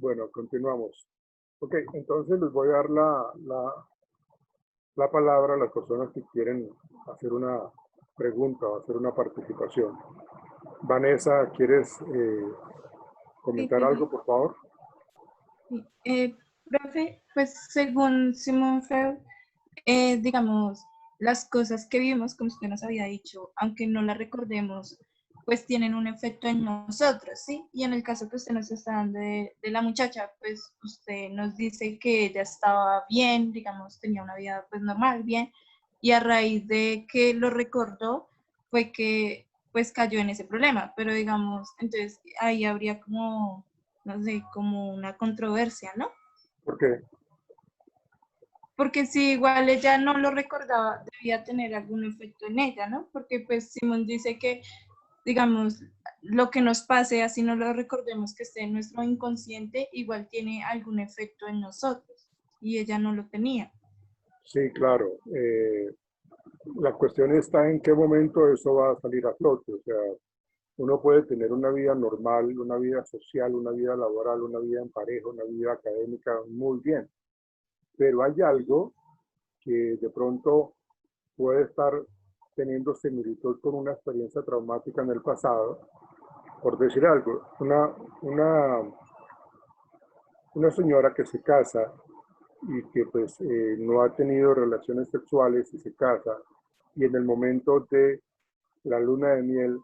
Bueno, continuamos. Ok, entonces les voy a dar la palabra a las personas que quieren hacer una pregunta o hacer una participación. Vanessa, ¿quieres Sí, comentar profe. algo, por favor? Sí. Profe, pues según Simón Freud, digamos, las cosas que vivimos, como usted nos había dicho, aunque no las recordemos, pues tienen un efecto en nosotros, ¿sí? Y en el caso que usted nos está dando de la muchacha, pues usted nos dice que ella estaba bien, digamos, tenía una vida pues normal, bien, y a raíz de que lo recordó, fue que pues cayó en ese problema, pero digamos, entonces ahí habría como, no sé, como una controversia, ¿no? Porque, Porque si igual ella no lo recordaba, debía tener algún efecto en ella, ¿no? Porque pues Simón dice que, digamos, lo que nos pase, así no lo recordemos que esté en nuestro inconsciente, igual tiene algún efecto en nosotros. Y ella no lo tenía. sí, claro. La cuestión está en qué momento eso va a salir a flote. O sea, uno puede tener una vida normal, una vida social, una vida laboral, una vida en pareja, una vida académica muy bien. Pero hay algo que de pronto puede estar teniendo similitud con una experiencia traumática en el pasado. Por decir algo, una señora que se casa y que pues no ha tenido relaciones sexuales y se casa, y en el momento de la luna de miel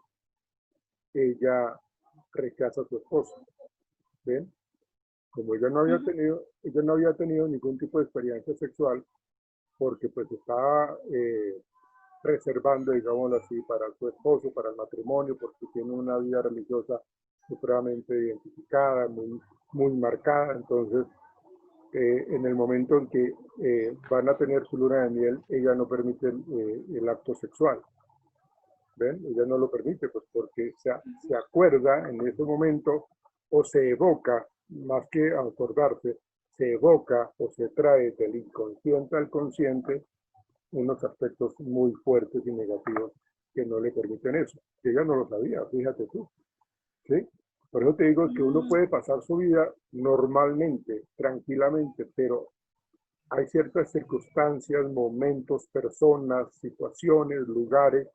ella rechaza a su esposo. ¿Ven? Como ella no había tenido ningún tipo de experiencia sexual, porque pues estaba reservando, digámoslo así, para su esposo, para el matrimonio, porque tiene una vida religiosa supremamente identificada, muy marcada. Entonces, en el momento en que van a tener su luna de miel, ella no permite el acto sexual. ¿Ven? Ella no lo permite, pues porque se acuerda en ese momento o se evoca, más que acordarse, se evoca o se trae del inconsciente al consciente unos aspectos muy fuertes y negativos que no le permiten eso. Que ella no lo sabía, fíjate tú. ¿Sí? Por eso te digo que uno puede pasar su vida normalmente, tranquilamente, pero hay ciertas circunstancias, momentos, personas, situaciones, lugares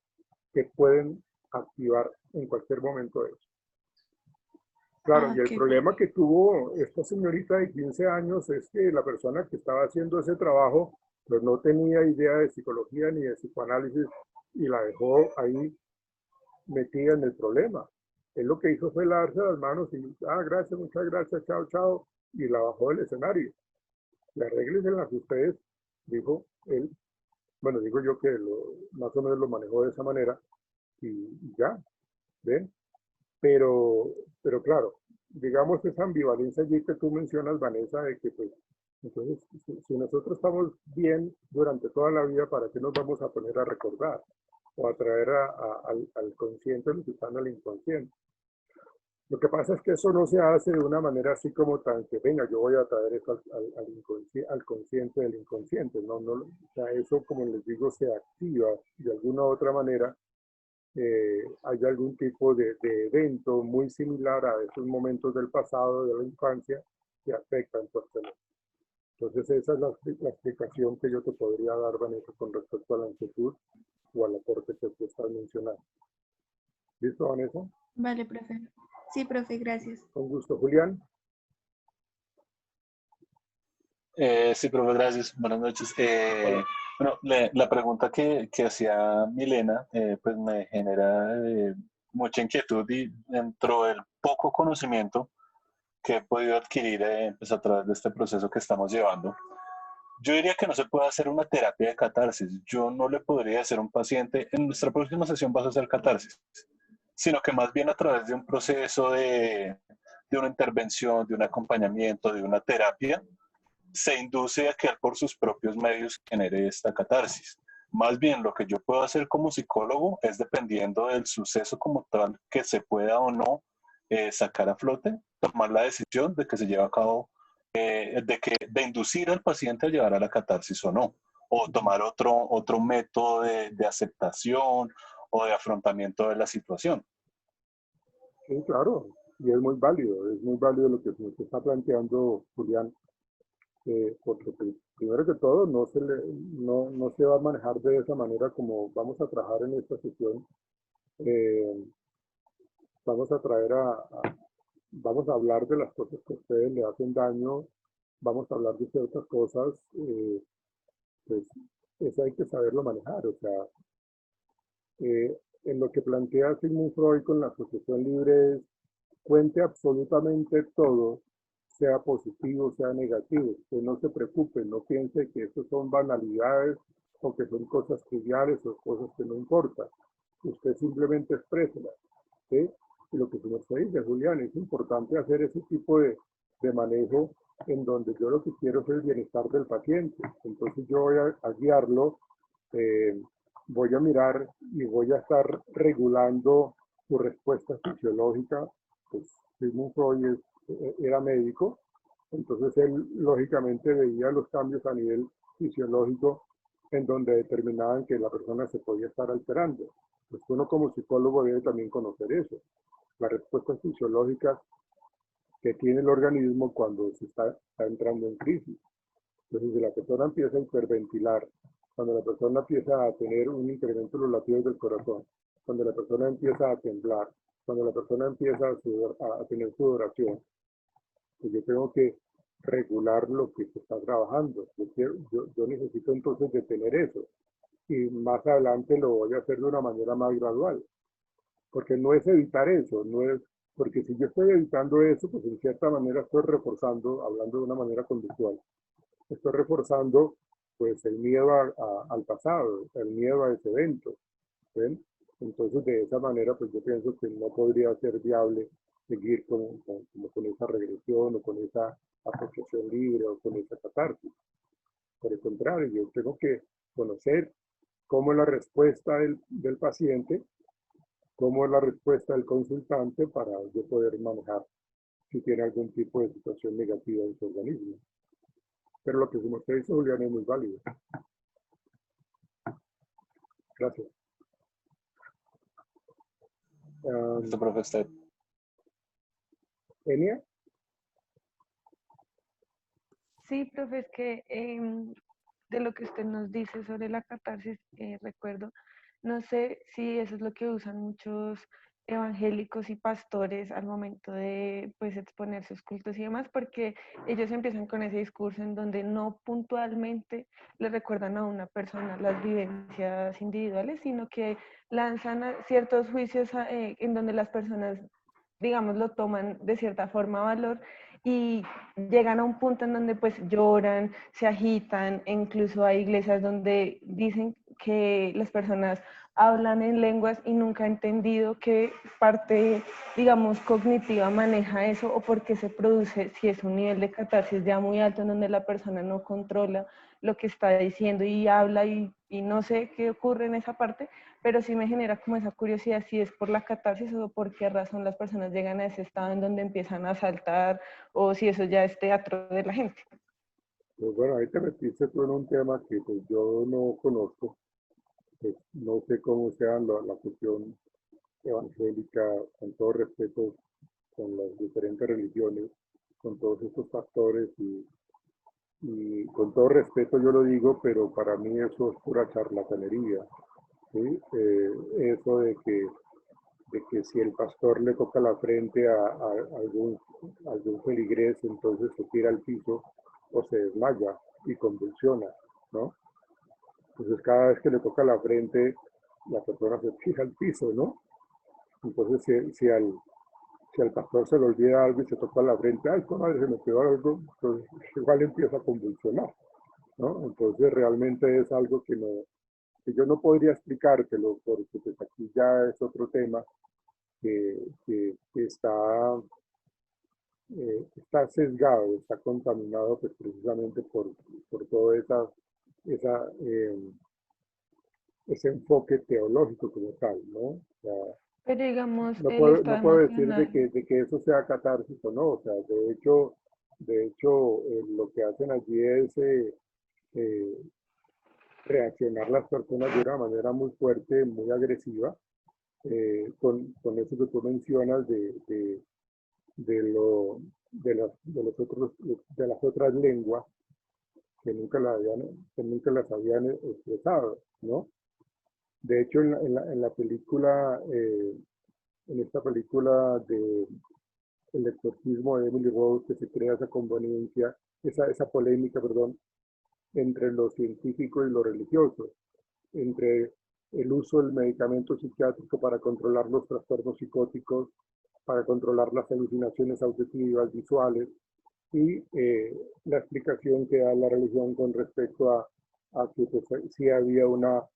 que pueden activar en cualquier momento eso. Claro, Ah, y el ok, problema perfecto. que tuvo esta señorita de 15 años es que la persona que estaba haciendo ese trabajo pues no tenía idea de psicología ni de psicoanálisis y la dejó ahí metida en el problema. Él lo que hizo fue lavarse las manos y, gracias, muchas gracias, chao, chao, y la bajó del escenario. Las reglas en las que ustedes, dijo él, bueno, digo yo que más o menos lo manejó de esa manera y ya, ¿ven? Pero, pero claro, digamos esa ambivalencia allí que tú mencionas, Vanessa, de que pues, entonces, si nosotros estamos bien durante toda la vida, ¿para qué nos vamos a poner a recordar? O a traer al consciente lo que está en el inconsciente. Lo que pasa es que eso no se hace de una manera así como tan que, venga, yo voy a traer esto al consciente del inconsciente. No, no, o sea, eso, como les digo, se activa de alguna u otra manera. Hay algún tipo de evento muy similar a esos momentos del pasado, de la infancia, que afectan tu cerebro. Entonces, esa es la explicación que yo te podría dar, Vanessa, con respecto a la inquietud o al aporte que tú estás mencionando. ¿Listo, Vanessa? Vale, profe. Sí, profe, gracias. Con gusto. Julián. Sí, profe, gracias. Buenas noches. Hola. Bueno, la pregunta que hacía Milena pues me genera mucha inquietud y dentro del poco conocimiento que he podido adquirir pues a través de este proceso que estamos llevando, yo diría que no se puede hacer una terapia de catarsis. Yo no le podría decir a un paciente, en nuestra próxima sesión vas a hacer catarsis, sino que más bien a través de un proceso de una intervención, de un acompañamiento, de una terapia, se induce a que él por sus propios medios genere esta catarsis. Más bien lo que yo puedo hacer como psicólogo es dependiendo del suceso como tal que se pueda o no sacar a flote, tomar la decisión de que se lleve a cabo, de inducir al paciente a llevar a la catarsis o no, o tomar otro método de aceptación o de afrontamiento de la situación. Sí, claro. Y es muy válido lo que nos está planteando Julián, porque primero que todo no se va a manejar de esa manera como vamos a trabajar en esta sesión. Eh, vamos a traer vamos a hablar de las cosas que a ustedes le hacen daño, vamos a hablar de ciertas cosas, pues eso hay que saberlo manejar. O sea, en lo que plantea Sigmund Freud con la asociación libre es cuente absolutamente todo, sea positivo, sea negativo. Usted no se preocupe, no piense que eso son banalidades o que son cosas triviales o cosas que no importan. Usted simplemente exprésela, ¿sí? Y lo que se nos dice, Julián, es importante hacer ese tipo de manejo en donde yo lo que quiero es el bienestar del paciente. Entonces yo voy a guiarlo, eh, voy a mirar y voy a estar regulando su respuesta fisiológica. Pues Sigmund Freud era médico, entonces él lógicamente veía los cambios a nivel fisiológico en donde determinaban que la persona se podía estar alterando. Pues uno como psicólogo debe también conocer eso, las respuestas fisiológicas que tiene el organismo cuando se está entrando en crisis. Entonces, si la persona empieza a hiperventilar, cuando la persona empieza a tener un incremento en los latidos del corazón, cuando la persona empieza a temblar, cuando la persona empieza a tener sudoración, pues yo tengo que regular lo que se está trabajando. Yo necesito entonces detener eso. Y más adelante lo voy a hacer de una manera más gradual. Porque no es evitar eso, no es, porque si yo estoy evitando eso, pues en cierta manera estoy reforzando, hablando de una manera conductual, estoy reforzando pues el miedo al pasado, el miedo a ese evento. ¿Ven? Entonces de esa manera pues yo pienso que no podría ser viable seguir con esa regresión o con esa asociación libre o con esa catarsis. Por el contrario, yo tengo que conocer cómo es la respuesta del paciente, cómo es la respuesta del consultante para yo poder manejar si tiene algún tipo de situación negativa en su organismo. Pero lo que usted dice, Julián, es muy válido. Gracias. Listo, profesor. Enia. Sí, profe, es que de lo que usted nos dice sobre la catarsis, recuerdo, no sé si eso es lo que usan muchos evangélicos y pastores al momento de pues exponer sus cultos y demás, porque ellos empiezan con ese discurso en donde no puntualmente le recuerdan a una persona las vivencias individuales, sino que lanzan ciertos juicios en donde las personas, digamos, lo toman de cierta forma a valor y llegan a un punto en donde pues lloran, se agitan, e incluso hay iglesias donde dicen que las personas hablan en lenguas y nunca han entendido qué parte, digamos, cognitiva maneja eso o por qué se produce, si es un nivel de catarsis ya muy alto en donde la persona no controla lo que está diciendo y habla y no sé qué ocurre en esa parte, pero sí me genera como esa curiosidad si es por la catarsis o por qué razón las personas llegan a ese estado en donde empiezan a saltar o si eso ya es teatro de la gente. Pues bueno, ahí te metiste tú en un tema que pues, yo no conozco. Pues, no sé cómo sea la cuestión evangélica, con todo respeto, con las diferentes religiones, con todos estos factores y con todo respeto yo lo digo, pero para mí eso es pura charlatanería. ¿Sí? Eso de que si el pastor le toca la frente a algún feligrés, entonces se tira al piso o se desmaya y convulsiona, ¿no? Entonces cada vez que le toca la frente, la persona se fija al piso, ¿no? Entonces si al pastor se le olvida algo y se toca la frente, ay, madre, se me quedó algo, entonces igual empieza a convulsionar, ¿no? Entonces realmente es algo que yo no podría explicártelo porque pues aquí ya es otro tema que está sesgado, está contaminado pues precisamente por todo esa, ese enfoque teológico como tal, ¿no? O sea, Pero digamos, el estado no puedo decir emocional. de que eso sea catarsis o no, o sea, de hecho lo que hacen allí es eh, reaccionar las personas de una manera muy fuerte, muy agresiva, con eso que tú mencionas de las otras lenguas que nunca las habían expresado, ¿no? De hecho, en la película, en esta película de El exorcismo de Emily Rose, que se crea esa conveniencia, esa polémica, perdón, entre lo científico y lo religioso, entre el uso del medicamento psiquiátrico para controlar los trastornos psicóticos, para controlar las alucinaciones auditivas, visuales, y la explicación que da la religión con respecto a que pues, sí había una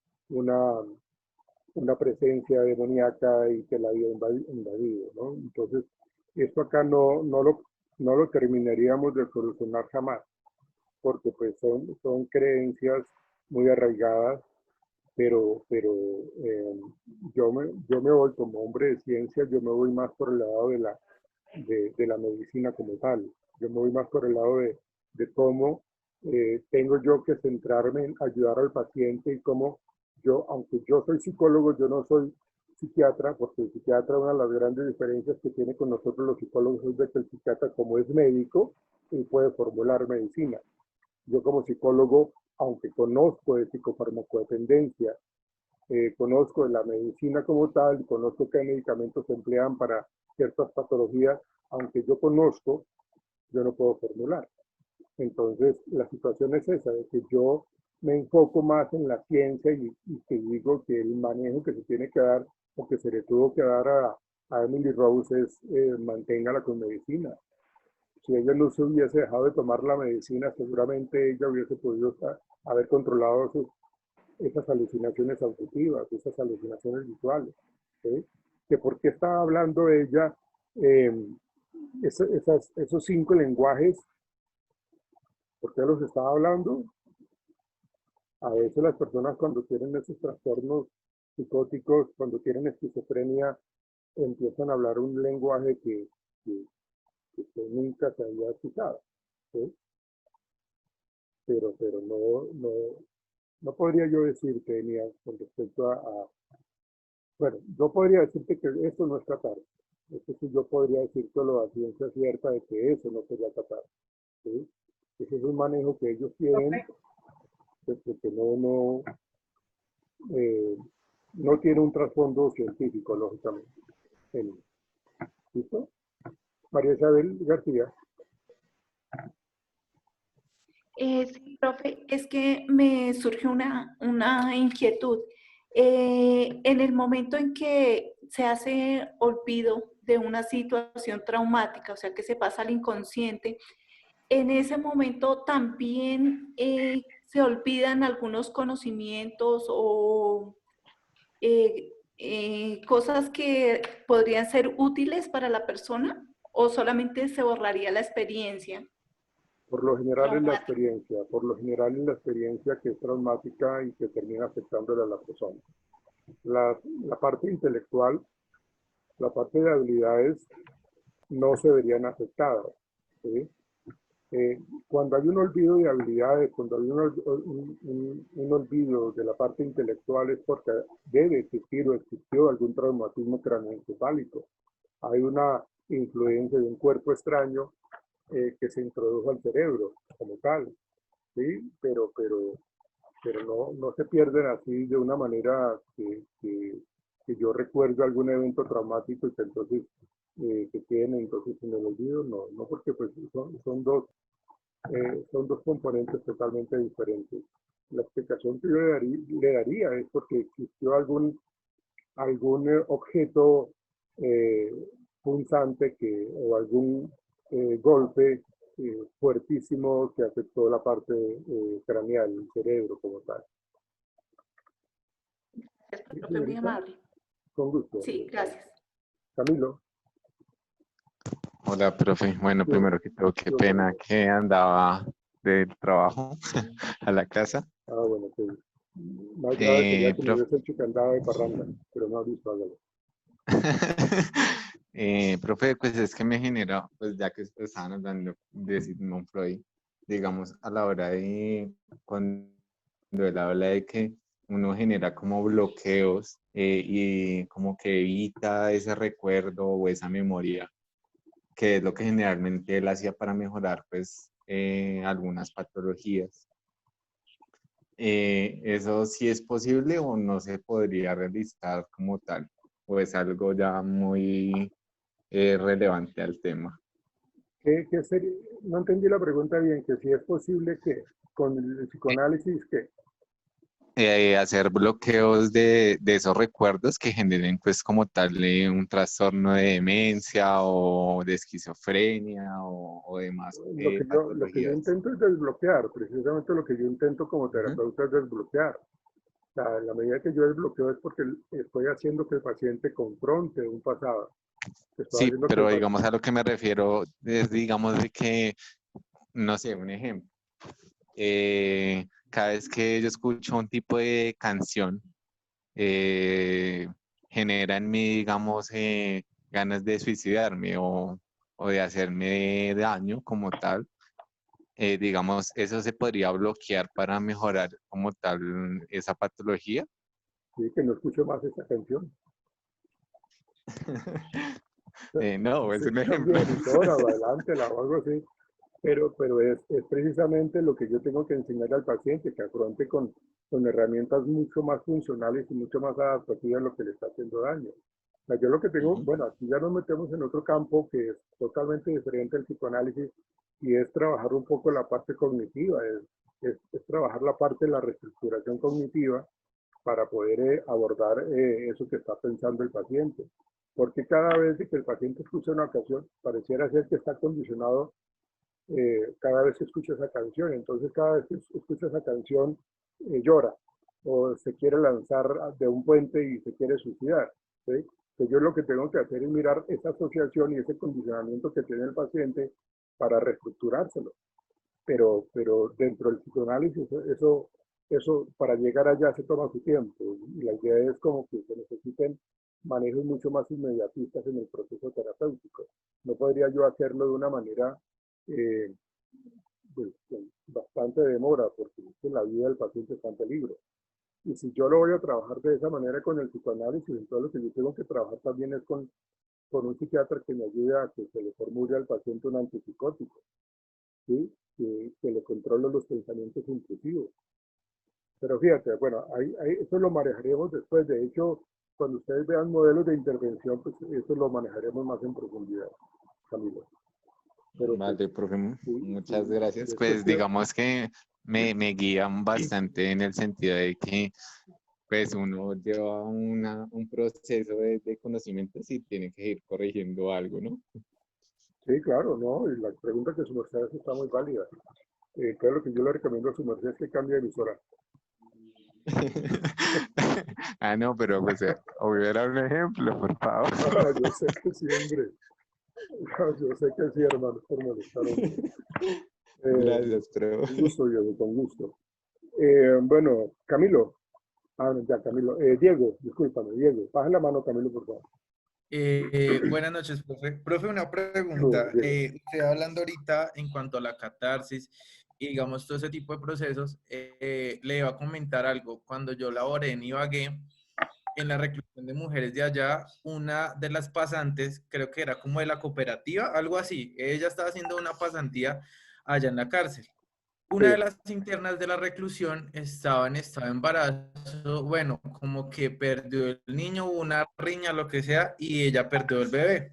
presencia demoníaca y que la había invadido, ¿no? Entonces, esto acá no lo terminaríamos de solucionar jamás, porque pues son creencias muy arraigadas, pero yo me voy como hombre de ciencia, yo me voy más por el lado de la medicina como tal. Yo me voy más por el lado de cómo tengo yo que centrarme en ayudar al paciente y cómo yo, aunque yo soy psicólogo, yo no soy psiquiatra, porque el psiquiatra, una de las grandes diferencias que tiene con nosotros los psicólogos es de que el psiquiatra, como es médico, él puede formular medicina. Yo como psicólogo, aunque conozco de psicofarmacodependencia, conozco de la medicina como tal, conozco qué medicamentos se emplean para ciertas patologías, aunque yo conozco, yo no puedo formular. Entonces, la situación es esa, de que yo me enfoco más en la ciencia y que digo que el manejo que se tiene que dar o que se le tuvo que dar a Emily Rose es manténgala con medicina. Si ella no se hubiese dejado de tomar la medicina, seguramente ella hubiese podido haber controlado esas alucinaciones auditivas, esas alucinaciones visuales. ¿Sí? Que por qué estaba hablando ella esos 5 lenguajes, ¿por qué los estaba hablando? A veces las personas cuando tienen esos trastornos psicóticos, cuando tienen esquizofrenia, empiezan a hablar un lenguaje que nunca se había escuchado. ¿Sí? Pero no podría yo decirte, ni con respecto bueno, yo podría decirte que eso no es tratar. Eso sí, yo podría decírtelo a ciencia cierta de que eso no sería tratar. ¿Sí? Ese es un manejo que ellos tienen, que no tiene un trasfondo científico, lógicamente. ¿Listo? María Isabel García. Sí, profe, es que me surgió una inquietud. En el momento en que se hace olvido de una situación traumática, o sea, que se pasa al inconsciente, en ese momento también se olvidan algunos conocimientos o cosas que podrían ser útiles para la persona, o solamente se borraría la experiencia. Por lo general es la traumática. experiencia, por lo general es la experiencia que es traumática y que termina afectándole a la persona. La parte intelectual, la parte de habilidades no se verían afectadas. ¿Sí? Cuando hay un olvido de habilidades, cuando hay un olvido de la parte intelectual es porque debe existir o existió algún traumatismo craneoencefálico. Hay una influencia de un cuerpo extraño que se introdujo al cerebro como tal, ¿sí? Pero no se pierden así de una manera que yo recuerdo algún evento traumático y que entonces que queden entonces en el olvido, no porque pues son dos componentes totalmente diferentes. La explicación que yo le daría es porque existió algún objeto punzante o algún golpe fuertísimo que afectó la parte craneal, el cerebro como tal. Gracias, profe, muy amable. Con gusto. Sí, gracias. Camilo. Hola, profe. Bueno, primero que todo, qué pena que andaba del trabajo a la casa. Bueno, pues más grave sería que me hubiese hecho que andaba de parranda, pero no ha visto, hágalo. Profe, pues es que me genera, pues ya que estaban hablando de Sigmund Freud, digamos, a la hora de cuando él habla de que uno genera como bloqueos y como que evita ese recuerdo o esa memoria. que es lo que generalmente él hacía para mejorar pues algunas patologías. ¿Eso sí es posible o no se podría realizar como tal? ¿O es algo ya muy relevante al tema? ¿Qué sería? No entendí la pregunta bien, que si es posible que con el psicoanálisis que Hacer bloqueos de esos recuerdos que generen pues como tal un trastorno de demencia o de esquizofrenia o demás lo que yo patologías. intento es desbloquear, precisamente lo que yo intento como Ujú. terapeuta es desbloquear. O sea, en la medida que yo desbloqueo es porque estoy haciendo que el paciente confronte un pasado. Estoy Sí, haciendo que el pero paciente... digamos a lo que me refiero es digamos de que, no sé, un ejemplo. Cada vez que yo escucho un tipo de canción, eh, genera en mí, digamos, ganas de suicidarme o de hacerme daño como tal. Digamos, eso se podría bloquear para mejorar como tal esa patología. Sí, que no escucho más esa canción. No, es Se un ejemplo. cambie de emisora o adelántela o algo así. Pero es precisamente lo que yo tengo que enseñar al paciente, que afronte con herramientas mucho más funcionales y mucho más adaptativas a lo que le está haciendo daño. O sea, yo lo que tengo, Ujú, bueno, aquí ya nos metemos en otro campo que es totalmente diferente al psicoanálisis y es trabajar un poco la parte cognitiva, es trabajar la parte de la reestructuración cognitiva para poder abordar eso que está pensando el paciente. Porque cada vez que el paciente escucha una canción, pareciera ser que está condicionado cada vez que escucha esa canción. Entonces, cada vez que escucha esa canción, llora o se quiere lanzar de un puente y se quiere suicidar. ¿Sí? Entonces, yo lo que tengo que hacer es mirar esa asociación y ese condicionamiento que tiene el paciente para reestructurárselo. Pero dentro del psicoanálisis, eso para llegar allá se toma su tiempo. Y la idea es como que se necesiten manejos mucho más inmediatistas en el proceso terapéutico. No podría yo hacerlo de una manera eh, pues, con bastante demora, porque la vida del paciente está en peligro. Y si yo lo voy a trabajar de esa manera con el psicoanálisis, entonces lo que yo tengo que trabajar también es con un psiquiatra que me ayude a que se le formule al paciente un antipsicótico, ¿sí? Que le controle los pensamientos intrusivos. Pero fíjate, bueno, eso lo manejaremos después. De hecho, cuando ustedes vean modelos de intervención, pues eso lo manejaremos más en profundidad, Camilo. Pero pues, vale, profe, sí, muchas sí, gracias. es Pues cuestión. digamos que me guían bastante en el sentido de que pues uno lleva un proceso de conocimientos y tiene que ir corrigiendo algo, ¿no? Sí, claro, ¿no? Y la pregunta que su merced hace está muy válida. Claro que yo le recomiendo a su merced es que cambie de emisora. Ah, no, pero pues hubiera un ejemplo, por favor. Ah, yo sé que sí, hombre. Yo sé que sí, hermano, por molestar, hombre. Gracias, pero Con gusto, Diego, con gusto. Bueno, Camilo. Ah, no, ya, Camilo. Diego, discúlpame, Diego. Baja la mano, Camilo, por favor. Buenas noches, profe. Profe, una No, pregunta. Diego. Usted hablando ahorita en cuanto a la catarsis y digamos todo ese tipo de procesos, le iba a comentar algo. Cuando yo laboré en Ibagué, en la reclusión de mujeres de allá, una de las pasantes, creo que era como de la cooperativa, algo así, ella estaba haciendo una pasantía allá en la cárcel. Una de Sí, las internas de la reclusión estaba en estado de embarazo, bueno, como que perdió el niño, hubo una riña, lo que sea, y ella perdió el bebé.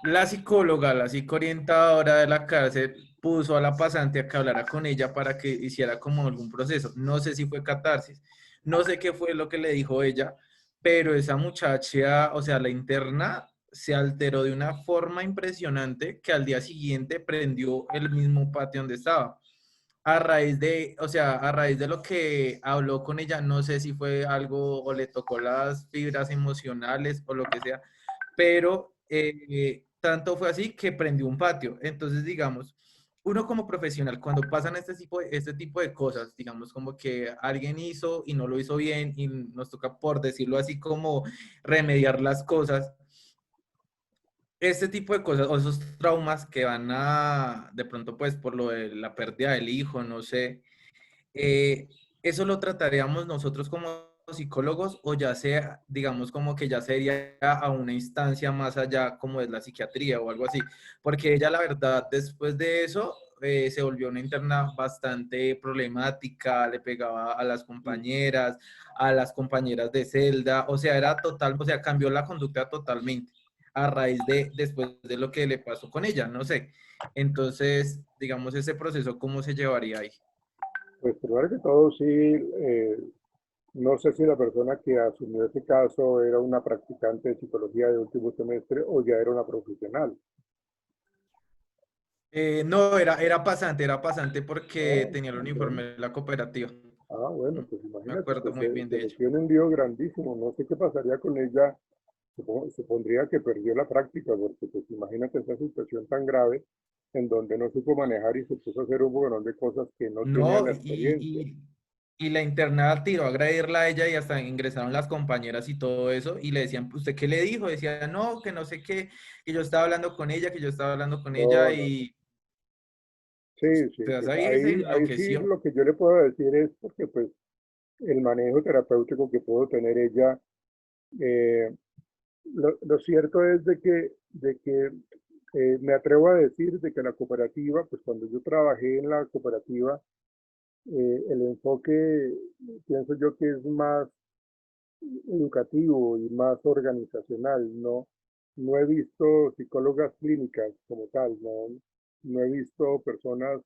La psicóloga, la psicoorientadora de la cárcel, puso a la pasante a que hablara con ella para que hiciera como algún proceso. No sé si fue catarsis, no sé qué fue lo que le dijo ella, pero esa muchacha, o sea, la interna, se alteró de una forma impresionante que al día siguiente prendió el mismo patio donde estaba. A raíz de, o sea, a raíz de lo que habló con ella, no sé si fue algo o le tocó las fibras emocionales o lo que sea, pero tanto fue así que prendió un patio. Entonces, digamos, uno como profesional, cuando pasan este tipo de cosas, digamos, como que alguien hizo y no lo hizo bien y nos toca, por decirlo así, como remediar las cosas, este tipo de cosas o esos traumas que van a, de pronto, pues, por lo de la pérdida del hijo, no sé, eso lo trataríamos nosotros como psicólogos o ya sea, digamos, como que ya sería a una instancia más allá como es la psiquiatría o algo así? Porque ella, la verdad, después de eso, se volvió una interna bastante problemática, le pegaba a las compañeras de celda, o sea, era total, o sea, cambió la conducta totalmente a raíz de, después de lo que le pasó con ella, no sé. Entonces, digamos, ese proceso, ¿cómo se llevaría ahí? Pues primero que todo, sí, no sé si la persona que asumió ese caso era una practicante de psicología de último semestre o ya era una profesional. No, era pasante porque tenía el Bueno, uniforme de la cooperativa. bueno, Mm, pues Me imagínate, acuerdo pues muy bien se de ella. metió en un lío grandísimo. No sé qué pasaría con ella. Supondría que perdió la práctica, porque pues imagínate esa situación tan grave en donde no supo manejar y se puso a hacer un montón de cosas que no tenía No, la experiencia. y la internada tiró a agredirla a ella y hasta ingresaron las compañeras y todo eso y le decían, ¿usted qué le dijo? Decía, no, que no sé qué, que yo estaba hablando con ella, que yo estaba hablando con ella No, no, no. y Sí, sí, usted pues ahí se ahí sí enloqueció. lo que yo le puedo decir es porque pues el manejo terapéutico que pudo tener ella, eh, lo cierto es de que me atrevo a decir de que la cooperativa, pues cuando yo trabajé en la cooperativa, el enfoque pienso yo que es más educativo y más organizacional. No, no he visto psicólogas clínicas como tal, no he visto personas,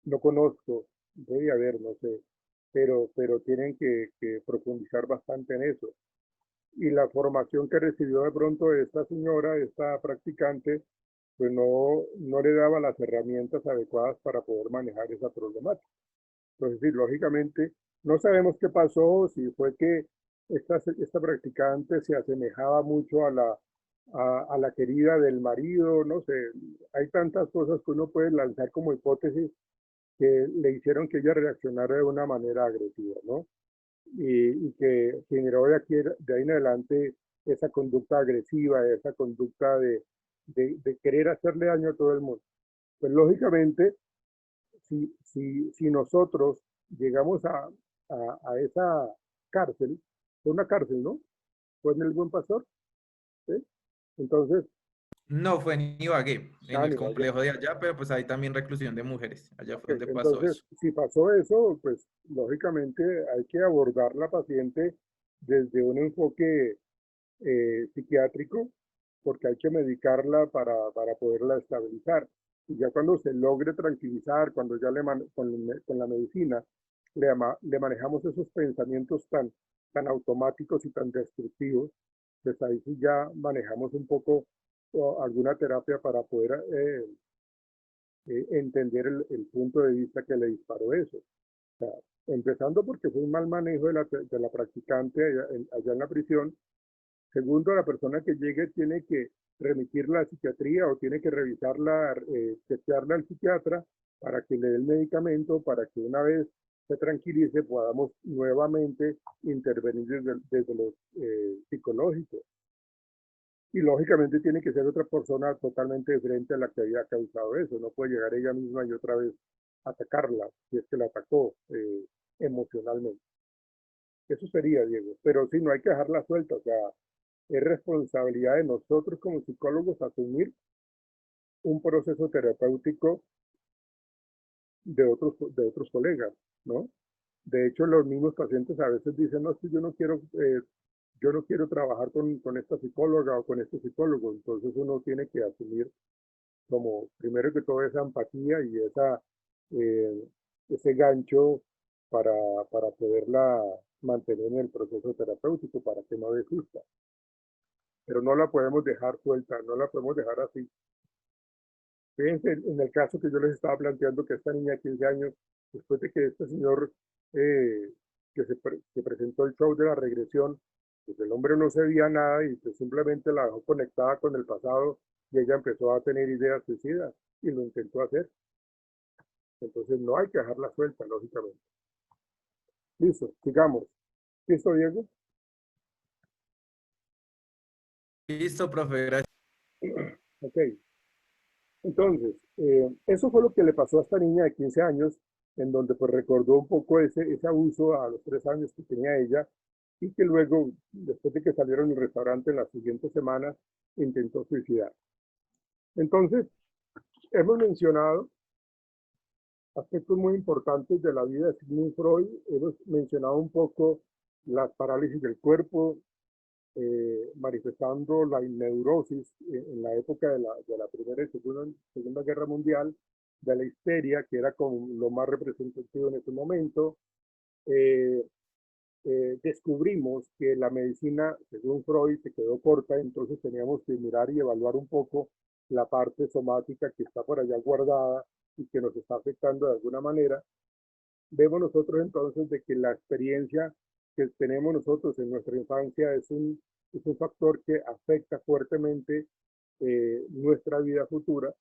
no conozco, debe haber, no sé, pero tienen que profundizar bastante en eso. Y la formación que recibió de pronto esta señora, esta practicante, pues no le daba las herramientas adecuadas para poder manejar esa problemática. Entonces, sí, lógicamente, no sabemos qué pasó, si fue que esta practicante se asemejaba mucho a la querida del marido, no sé, hay tantas cosas que uno puede lanzar como hipótesis que le hicieron que ella reaccionara de una manera agresiva, ¿no? Y que generó de ahí en adelante esa conducta agresiva, esa conducta de querer hacerle daño a todo el mundo. Pues lógicamente, si nosotros llegamos a esa cárcel, fue una cárcel, ¿no? Fue en el Buen Pastor, ¿sí? Entonces, No fue en Ibagué, en el ánimo allá. complejo de allá, pero pues ahí también reclusión de mujeres. Allá Ok, fue donde pasó entonces, eso. si pasó eso, pues lógicamente hay que abordar la paciente desde un enfoque psiquiátrico, porque hay que medicarla para poderla estabilizar. Y ya cuando se logre tranquilizar, cuando ya con la medicina le manejamos esos pensamientos tan automáticos y tan destructivos, pues ahí sí ya manejamos un poco alguna terapia para poder entender el punto de vista que le disparó eso. O sea, empezando porque fue un mal manejo de la practicante allá en la prisión. Segundo, la persona que llegue tiene que remitirla a psiquiatría o tiene que revisarla, chequearla al psiquiatra para que le dé el medicamento, para que una vez se tranquilice podamos nuevamente intervenir desde lo psicológico. Y lógicamente tiene que ser otra persona totalmente diferente a la que había causado eso. No puede llegar ella misma y otra vez atacarla, si es que la atacó emocionalmente. Eso sería, Diego. Pero sí, no hay que dejarla suelta. O sea, es responsabilidad de nosotros como psicólogos asumir un proceso terapéutico de otros colegas, ¿no? De hecho, los mismos pacientes a veces dicen, no, es que yo no quiero trabajar con esta psicóloga o con este psicólogo. Entonces uno tiene que asumir como, primero que todo, esa empatía y eh, ese gancho para, para poderla mantener en el proceso terapéutico, para que no desista. Pero no la podemos dejar suelta, no la podemos dejar así. Fíjense en el caso que yo les estaba planteando, que esta niña de 15 años, después de que este señor que presentó el show de la regresión, pues el hombre no se veía nada y pues simplemente la dejó conectada con el pasado y ella empezó a tener ideas suicidas y lo intentó hacer. Entonces no hay que dejarla suelta, lógicamente. Listo, sigamos. ¿Listo, Diego? Listo, profe, gracias. Ok. Entonces, eso fue lo que le pasó a esta niña de 15 años en donde pues recordó un poco ese abuso a los 3 años que tenía ella y que luego, después de que salieron del restaurante en las siguientes semanas, intentó suicidar. Entonces, hemos mencionado aspectos muy importantes de la vida de Sigmund Freud. Hemos mencionado un poco las parálisis del cuerpo, manifestando la neurosis en la época de la Primera y Segunda Guerra Mundial, de la histeria, que era como lo más representativo en ese momento. Descubrimos que la medicina, según Freud, se quedó corta, entonces teníamos que mirar y evaluar un poco la parte somática que está por allá guardada y que nos está afectando de alguna manera. Vemos nosotros entonces de que la experiencia que tenemos nosotros en nuestra infancia es un factor que afecta fuertemente nuestra vida futura.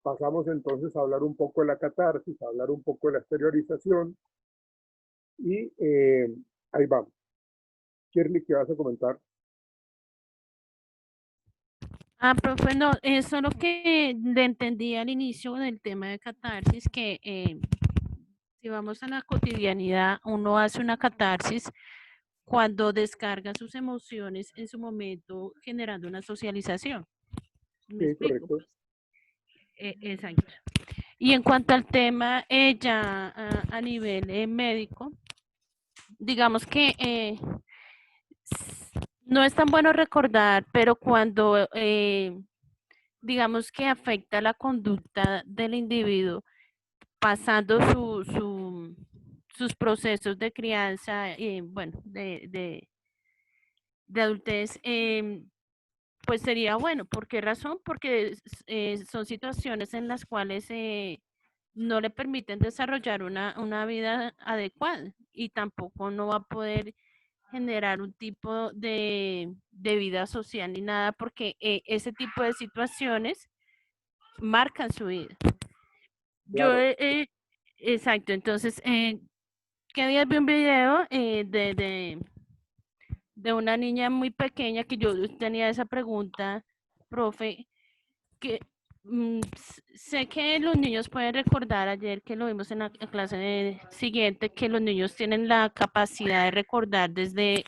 Pasamos entonces a hablar un poco de la catarsis, a hablar un poco de la exteriorización y ahí vamos. Shirley, ¿qué vas a comentar? Profe, no, eso es lo que le entendí al inicio del tema de catarsis, que si vamos a la cotidianidad, uno hace una catarsis cuando descarga sus emociones en su momento generando una socialización. ¿Me Sí, explico? correcto. Exacto. Y en cuanto al tema ya a nivel médico, digamos que no es tan bueno recordar, pero cuando digamos que afecta la conducta del individuo, pasando sus procesos de crianza, bueno, de adultez, pues sería bueno. ¿Por qué razón? Porque son situaciones en las cuales no le permiten desarrollar una vida adecuada y tampoco no va a poder generar un tipo de vida social ni nada, porque ese tipo de situaciones marcan su vida. Claro. Exacto, entonces, ¿qué días vi un video de una niña muy pequeña que yo tenía esa pregunta, profe, que sé que los niños pueden recordar, ayer que lo vimos en la clase siguiente, que los niños tienen la capacidad de recordar desde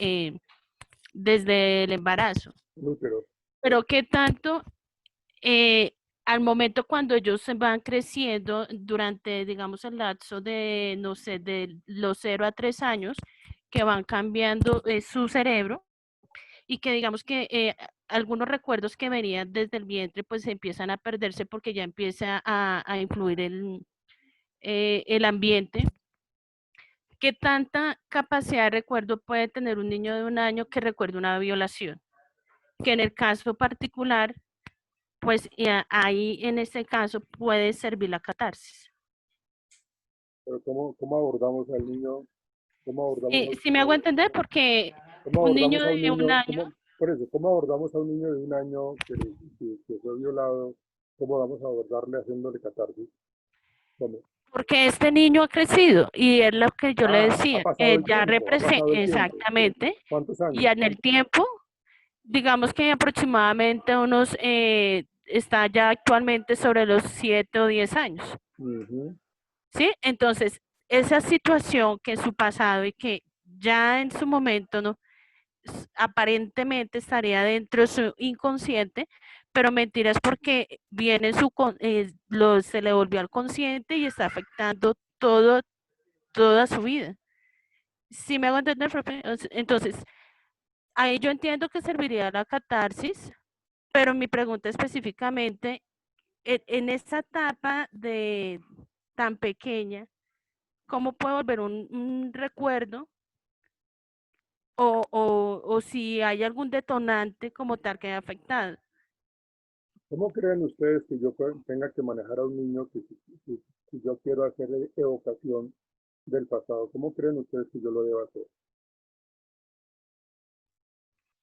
el embarazo. Útero. Pero qué tanto al momento cuando ellos se van creciendo durante, digamos, el lapso de, no sé, de los 0 a 3 años, que van cambiando su cerebro y que digamos que algunos recuerdos que venían desde el vientre pues empiezan a perderse porque ya empieza a influir el ambiente. ¿Qué tanta capacidad de recuerdo puede tener un niño de 1 año que recuerde una violación? Que en el caso particular, pues ahí en este caso puede servir la catarsis. Pero ¿cómo abordamos al niño? ¿Cómo abordamos Si me hago entender, porque un niño a un de 1 niño? año, Por eso, ¿cómo abordamos a un niño de 1 año que fue violado? ¿Cómo vamos a abordarle haciéndole catarsis? ¿Cómo? porque este niño ha crecido y es lo que yo le Ha decía, pasado el ya tiempo, ha representa pasado el tiempo. exactamente, ¿Cuántos y años? en el tiempo, digamos que aproximadamente unos, está ya actualmente sobre los 7 o 10 años, ¿sí? Entonces, esa situación que en su pasado y que ya en su momento no aparentemente estaría dentro de su inconsciente, pero mentiras porque viene se le volvió al consciente y está afectando toda su vida. ¿Sí me hago entender, profe? Entonces, ahí yo entiendo que serviría la catarsis, pero mi pregunta específicamente, en esta etapa de tan pequeña, ¿cómo puedo volver un recuerdo o si hay algún detonante como tal que haya afectado? ¿Cómo creen ustedes que yo tenga que manejar a un niño si yo quiero hacer evocación del pasado? ¿Cómo creen ustedes que yo lo debo hacer?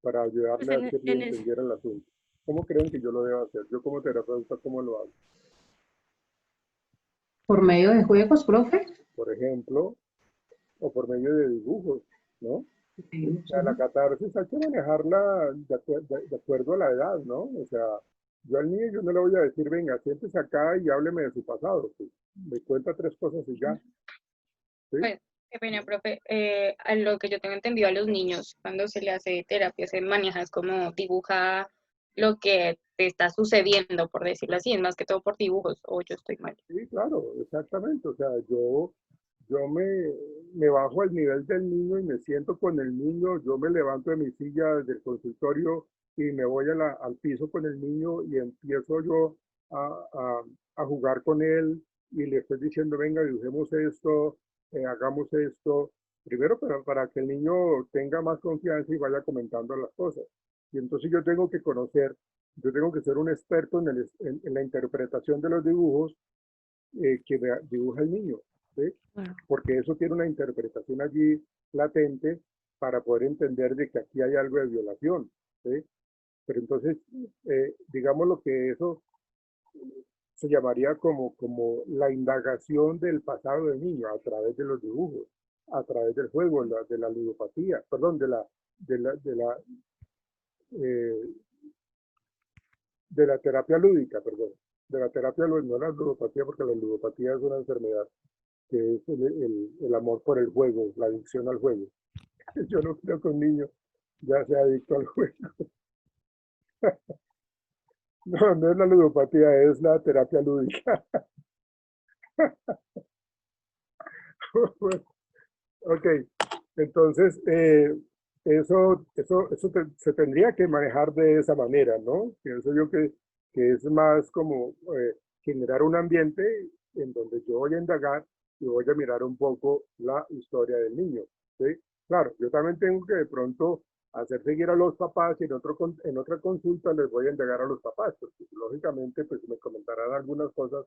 Para Pues ayudarle a que entendiera el asunto. ¿Cómo creen que yo lo debo hacer? Yo como terapeuta, ¿cómo lo hago? ¿Por medio de juegos, profe? Por ejemplo, o por medio de dibujos, ¿no? Sí, O sea, la catarsis hay que manejarla de acuerdo a la edad, ¿no? O sea, Yo al niño yo no le voy a decir, venga, siéntese acá y hábleme de su pasado. Pues, me cuenta 3 cosas y ya. ¿Sí? Pues, qué pena, profe. A lo que yo tengo entendido a los niños, cuando se le hace terapia, se maneja es como dibuja lo que te está sucediendo, por decirlo así, es más que todo por dibujos, o yo estoy mal. Sí, claro, exactamente. O sea, yo me bajo al nivel del niño y me siento con el niño, yo me levanto de mi silla del consultorio y me voy al piso con el niño y empiezo yo a jugar con él y le estoy diciendo, venga, dibujemos esto, hagamos esto, primero para que el niño tenga más confianza y vaya comentando las cosas. Y entonces yo tengo que conocer, yo tengo que ser un experto en la interpretación de los dibujos que dibuja el niño, ¿sí? Porque eso tiene una interpretación allí latente para poder entender de que aquí hay algo de violación, ¿sí? Pero entonces, digamos lo que eso se llamaría como la indagación del pasado del niño a través de los dibujos, a través del juego, de la ludopatía, perdón, eh, de la terapia lúdica, perdón, de la terapia lúdica, no la ludopatía, porque la ludopatía es una enfermedad, que es el amor por el juego, la adicción al juego. Yo no creo que un niño ya sea adicto al juego. No, no es la ludopatía, es la terapia lúdica. Ok, entonces se tendría que manejar de esa manera, ¿no? Pienso yo que es más como generar un ambiente en donde yo voy a indagar y voy a mirar un poco la historia del niño, ¿sí? Claro, yo también tengo que de pronto hacer seguir a los papás y en otra consulta les voy a indagar a los papás, porque lógicamente pues me comentarán algunas cosas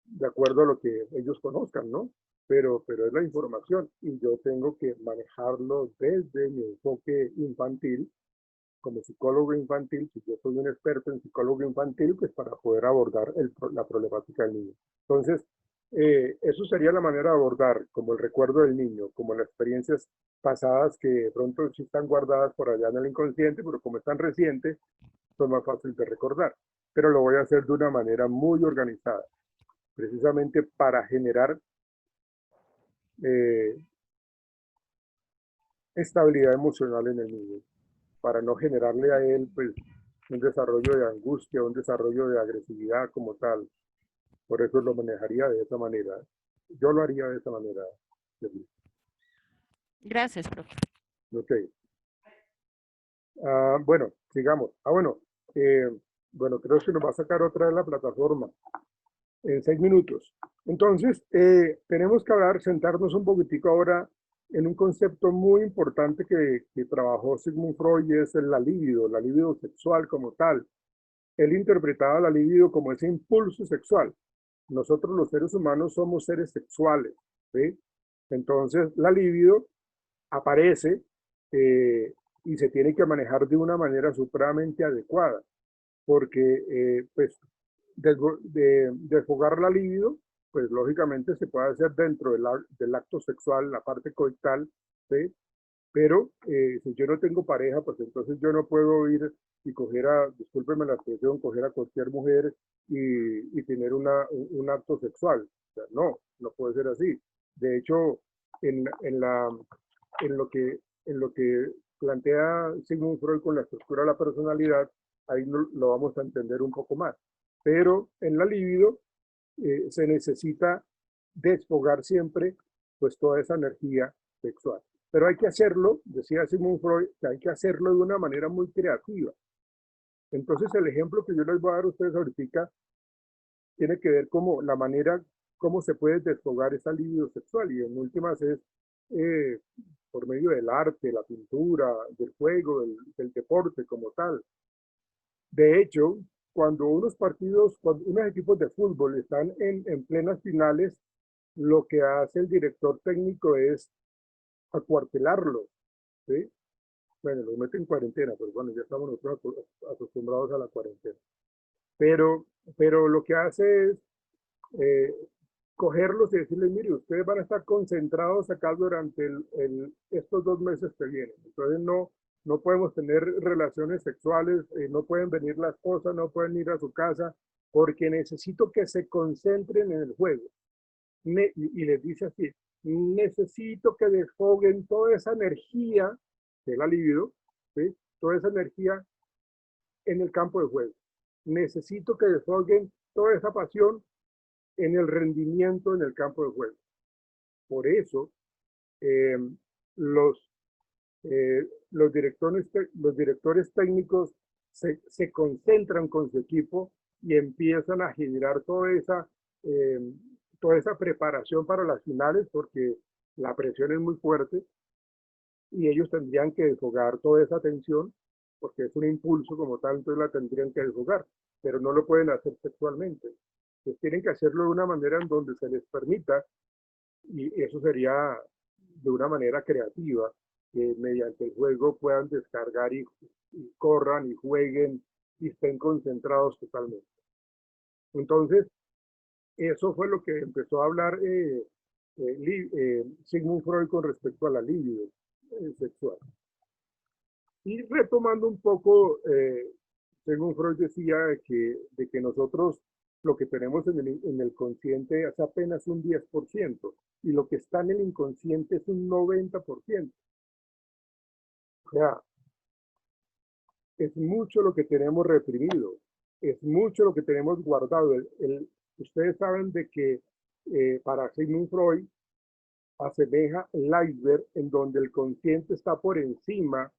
de acuerdo a lo que ellos conozcan, ¿no? Pero es la información y yo tengo que manejarlo desde mi enfoque infantil, como psicólogo infantil, si yo soy un experto en psicólogo infantil, pues para poder abordar la problemática del niño. Entonces, eso sería la manera de abordar, como el recuerdo del niño, como las experiencias pasadas que de pronto sí están guardadas por allá en el inconsciente, pero como están recientes, son más fáciles de recordar. Pero lo voy a hacer de una manera muy organizada, precisamente para generar estabilidad emocional en el niño, para no generarle a él pues un desarrollo de angustia, un desarrollo de agresividad como tal. Por eso lo manejaría de esa manera. Yo lo haría de esa manera. Gracias, profe. Ok. Bueno, sigamos. Bueno, creo que nos va a sacar otra de la plataforma en 6 minutos. Entonces, tenemos que hablar, sentarnos un poquitico ahora en un concepto muy importante que trabajó Sigmund Freud, y es la libido sexual como tal. Él interpretaba la libido como ese impulso sexual. Nosotros los seres humanos somos seres sexuales, ¿sí? Entonces, la libido aparece y se tiene que manejar de una manera supremamente adecuada, porque pues desfogar la libido, pues lógicamente se puede hacer dentro del acto sexual, la parte coital, ¿sí? Pero si yo no tengo pareja, pues entonces yo no puedo ir y discúlpeme la expresión, coger a cualquier mujer y tener un acto sexual. O sea, no puede ser así. De hecho, en, en, la, en lo que plantea Sigmund Freud con la estructura de la personalidad, ahí lo vamos a entender un poco más. Pero en la libido se necesita desfogar siempre pues toda esa energía sexual. Pero hay que hacerlo, decía Sigmund Freud, que hay que hacerlo de una manera muy creativa. Entonces el ejemplo que yo les voy a dar a ustedes ahorita tiene que ver como la manera, cómo se puede desfogar esa libido sexual, y en últimas es por medio del arte, la pintura, del juego, del deporte como tal. De hecho, cuando unos equipos de fútbol están en plenas finales, lo que hace el director técnico es acuartelarlos, ¿sí? Bueno, los mete en cuarentena, pero bueno, ya estamos nosotros acostumbrados a la cuarentena. Pero lo que hace es cogerlos y decirles, mire, ustedes van a estar concentrados acá durante estos 2 meses que vienen. Entonces no podemos tener relaciones sexuales, no pueden venir la esposa, no pueden ir a su casa, porque necesito que se concentren en el juego. Y les dice así, necesito que desfoguen toda esa energía del libido, ¿sí? Toda esa energía en el campo de juego. Necesito que desfoguen toda esa pasión en el rendimiento en el campo de juego. Por eso, los directores técnicos se concentran con su equipo y empiezan a generar toda esa preparación para las finales, porque la presión es muy fuerte y ellos tendrían que desfogar toda esa tensión, porque es un impulso como tal, entonces la tendrían que desfogar, pero no lo pueden hacer sexualmente. Entonces tienen que hacerlo de una manera en donde se les permita, y eso sería de una manera creativa, que mediante el juego puedan descargar y corran y jueguen y estén concentrados totalmente. Entonces, eso fue lo que empezó a hablar Sigmund Freud con respecto a la libido sexual. Y retomando un poco, Sigmund Freud decía de que nosotros lo que tenemos en el consciente es apenas un 10%, y lo que está en el inconsciente es un 90%. O sea, es mucho lo que tenemos reprimido, es mucho lo que tenemos guardado. Ustedes saben de que para Sigmund Freud asemeja el iceberg en donde el consciente está por encima,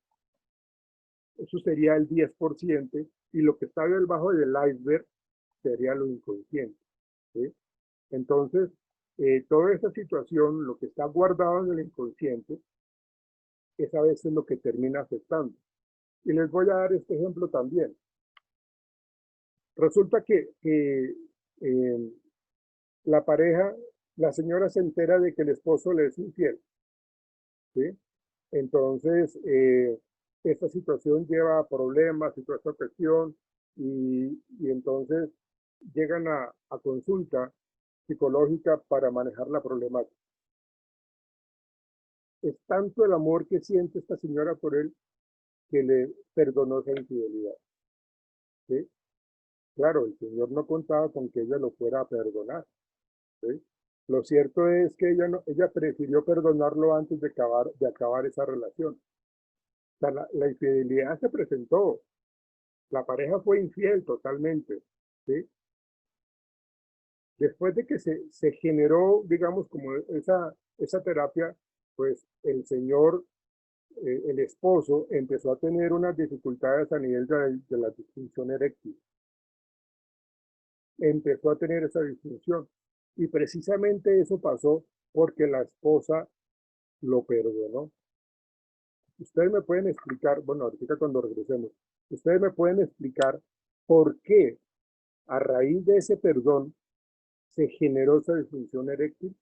eso sería el 10%, y lo que está debajo del iceberg sería lo inconsciente, ¿sí? Entonces, toda esa situación, lo que está guardado en el inconsciente, es a veces lo que termina afectando. Y les voy a dar este ejemplo también. Resulta que la pareja, la señora se entera de que el esposo le es infiel, ¿sí? Entonces, esta situación lleva a problemas y toda esta cuestión, y entonces llegan a consulta psicológica para manejar la problemática. Es tanto el amor que siente esta señora por él que le perdonó esa infidelidad, ¿sí? Claro, el Señor no contaba con que ella lo fuera a perdonar, ¿sí? Lo cierto es que ella prefirió perdonarlo antes de acabar esa relación. O sea, la infidelidad se presentó, la pareja fue infiel totalmente, ¿sí? Después de que se generó, digamos, como esa terapia, pues el señor, el esposo, empezó a tener unas dificultades a nivel de la disfunción eréctil. Empezó a tener esa disfunción. Y precisamente eso pasó porque la esposa lo perdonó. Ustedes me pueden explicar, bueno, ahorita cuando regresemos, ustedes me pueden explicar por qué a raíz de ese perdón se generó esa disfunción eréctil.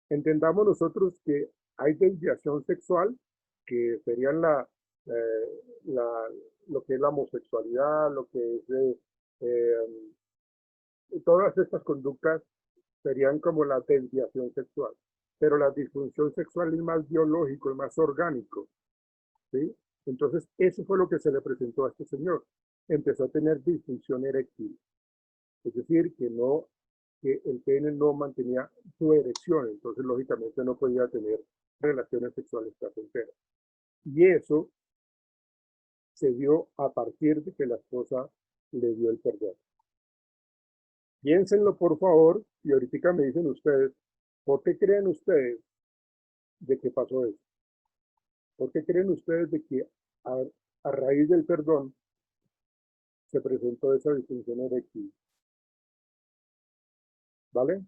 Entendamos nosotros que hay desviación sexual, que serían lo que es la homosexualidad, lo que es todas estas conductas serían como la desviación sexual, pero la disfunción sexual es más biológico, es más orgánico, ¿sí? Entonces, eso fue lo que se le presentó a este señor. Empezó a tener disfunción eréctil, es decir, que el pene no mantenía su erección, entonces lógicamente no podía tener relaciones sexuales placenteras. Y eso se dio a partir de que la esposa le dio el perdón. Piénsenlo por favor, y ahorita me dicen ustedes, ¿por qué creen ustedes de que pasó eso? ¿Por qué creen ustedes de que a raíz del perdón se presentó esa disfunción eréctil? ¿Vale?